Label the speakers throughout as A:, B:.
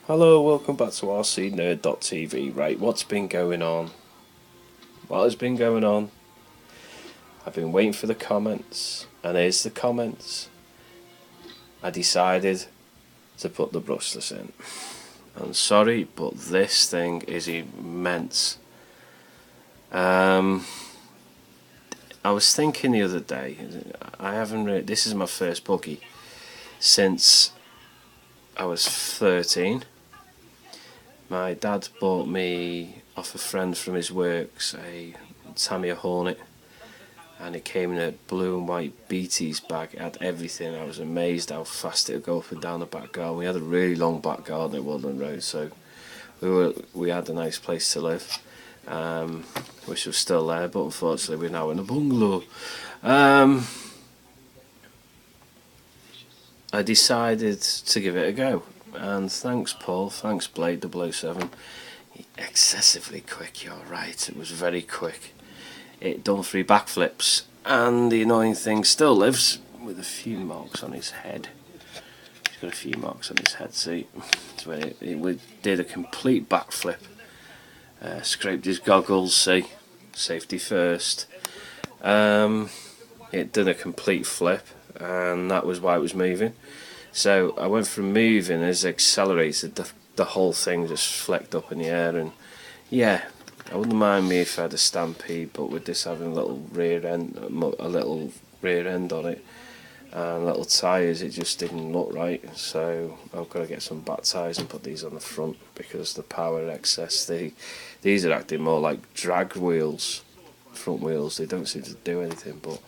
A: Hello, welcome back to RCNerd.tv. Right, what's been going on? What has been going on? I've been waiting for the comments, and here's the comments. I decided to put the brushless in. I'm sorry, but this thing is immense. I was thinking the other day, this is my first buggy since I was 13. My dad bought me off a friend from his works a Tamiya Hornet, and it came in a blue and white BT's bag. It had everything. I was amazed how fast it would go up and down the back garden. We had a really long back garden at Woodland Road, so we had a nice place to live, which was still there, but unfortunately we're now in a bungalow. I decided to give it a go, and thanks Paul, thanks Blade 007. Excessively quick, you're right, it was very quick. It done 3 backflips, and the annoying thing still lives with a few marks on his head. He's got a few marks on his head, see? So it did a complete backflip, scraped his goggles, see? Safety first. It did a complete flip, and that was why it was moving. So I went from moving, as it accelerated, the whole thing just flecked up in the air, and yeah, I wouldn't mind me if I had a Stampede, but with this having a little rear end on it and little tyres, it just didn't look right. So I've got to get some back tyres and put these on the front, because the power excess, these are acting more like drag wheels, front wheels. They don't seem to do anything. But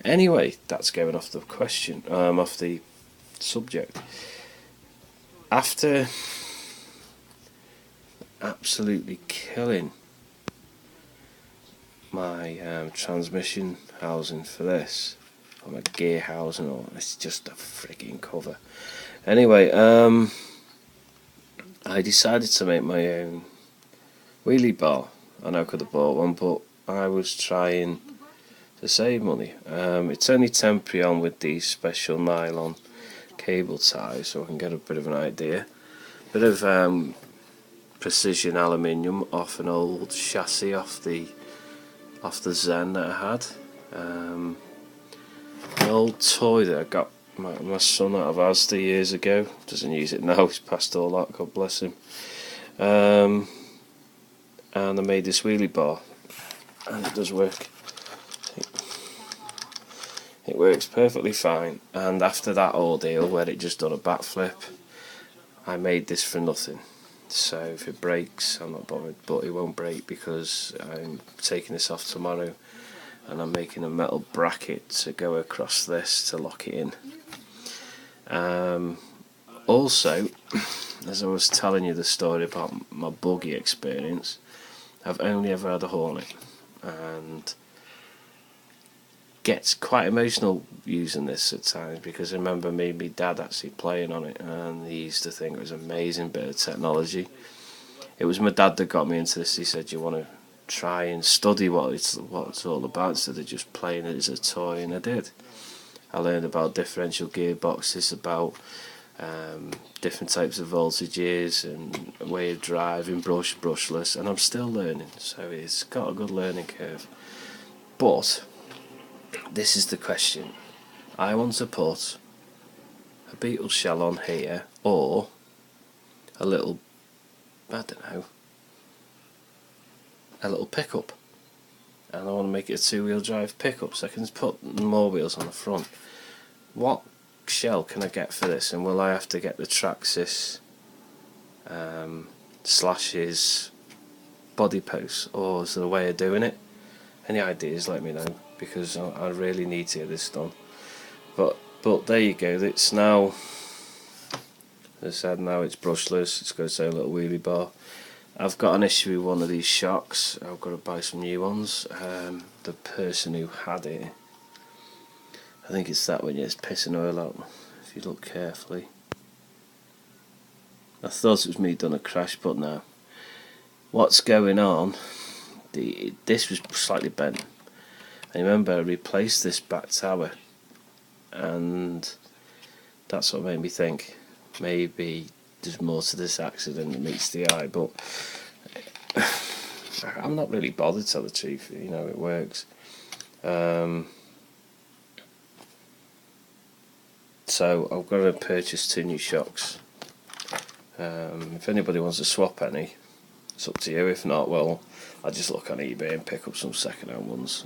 A: anyway, that's going off the question, off the subject. After absolutely killing my transmission housing for this, or my gear housing, or it's just a frigging cover. Anyway, I decided to make my own wheelie bar. I know I could have bought one, but I was trying to save money. It's only temporary on with these special nylon cable ties, so I can get a bit of an idea. Bit of precision aluminium off an old chassis off the Zen that I had. An old toy that I got my son out of Asda years ago. Doesn't use it now, he's past all that, God bless him. And I made this wheelie bar, and it does work. It works perfectly fine. And after that ordeal where it just done a backflip, I made this for nothing. So if it breaks, I'm not bothered, but it won't break because I'm taking this off tomorrow, and I'm making a metal bracket to go across this to lock it in. Also, as I was telling you the story about my buggy experience, I've only ever had a Hornet, and gets quite emotional using this at times, because I remember me and my dad actually playing on it, and he used to think it was an amazing bit of technology. It was my dad that got me into this. He said, you want to try and study what it's all about instead of just playing it as a toy, and I did. I learned about differential gearboxes, about different types of voltages and a way of driving, brushless, and I'm still learning, so it's got a good learning curve. But this is the question. I want to put a beetle shell on here, or a little, I don't know, a little pickup, and I want to make it a 2-wheel drive pickup so I can put more wheels on the front. What shell can I get for this, and will I have to get the Traxxas Slashes body posts, or is there a way of doing it? Any ideas, let me know, because I really need to get this done. But there you go, it's now, as I said, now it's brushless. It's got its own little wheelie bar. I've got an issue with one of these shocks. I've got to buy some new ones. The person who had it, I think it's that one, yeah, it's pissing oil out, if you look carefully. I thought it was me done a crash, but no. What's going on, this was slightly bent. I remember I replaced this back tower, and that's what made me think maybe there's more to this accident than meets the eye, but I'm not really bothered, to tell the truth. You know, it works. So I've got to purchase 2 new shocks. If anybody wants to swap any, it's up to you. If not, well, I'll just look on eBay and pick up some second-hand ones.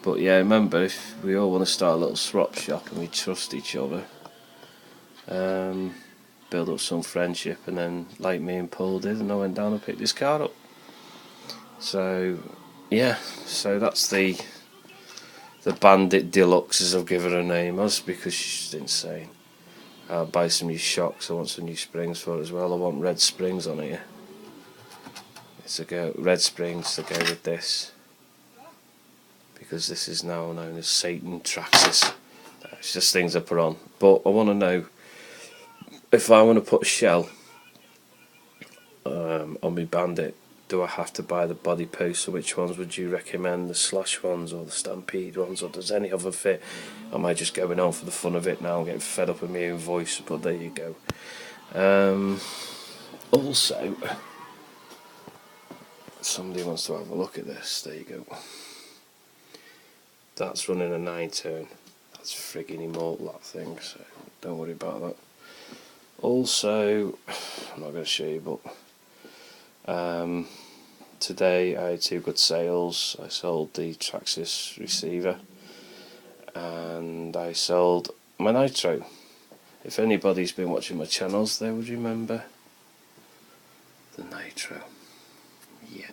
A: But yeah, remember, if we all want to start a little swap shop and we trust each other, build up some friendship, and then, like me and Paul did, and I went down and picked this car up. So yeah, so that's the Bandit Deluxe, as I've given her a name, as because she's insane. I'll buy some new shocks. I want some new springs for it as well. I want red springs on it. It's red springs to go with this, because this is now known as Satan Traxxas. It's just things I put on. But I want to know, if I want to put a shell on my Bandit, do I have to buy the body posts, or which ones would you recommend, the Slash ones or the Stampede ones, or does any other fit? Am I just going on for the fun of it now? I'm getting fed up with my own voice, but there you go. Also, somebody wants to have a look at this. There you go. That's running a 9-turn. That's frigging immortal, that thing, so don't worry about that. Also, I'm not going to show you, but today I had 2 good sales. I sold the Traxxas receiver and I sold my Nitro. If anybody's been watching my channels, they would remember the Nitro. Yeah,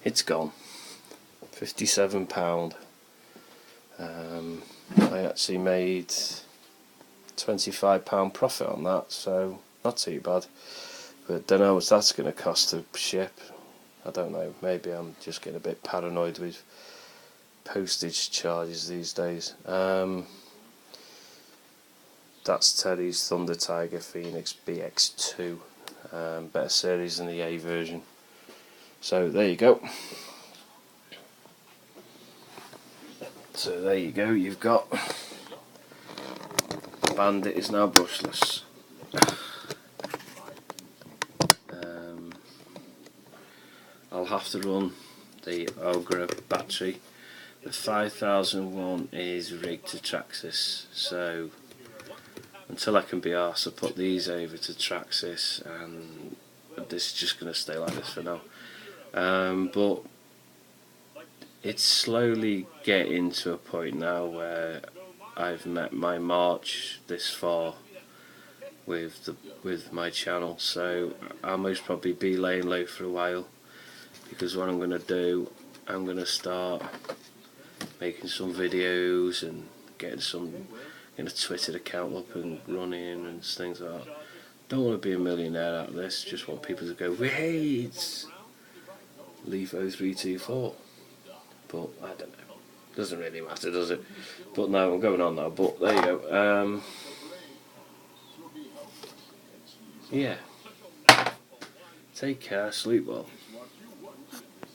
A: it's gone. £57. I actually made £25 profit on that, so not too bad. But don't know what that's going to cost to ship. I don't know, maybe I'm just getting a bit paranoid with postage charges these days. That's Terry's Thunder Tiger Phoenix BX2, better series than the A version. So there you go. So there you go, you've got Bandit is now brushless. I'll have to run the Ogre battery. The 5001 is rigged to Traxxas, so until I can be arsed, I'll put these over to Traxxas, and this is just going to stay like this for now. But it's slowly getting to a point now where I've met my march this far with my channel, so I'll most probably be laying low for a while, because what I'm going to do, I'm going to start making some videos and getting a Twitter account up and running and things like that. Don't want to be a millionaire out of this, just want people to go, hey, it's Leaf 0324. But I don't know, doesn't really matter, does it? But no, I'm going on now, but there you go. Yeah, take care, sleep well.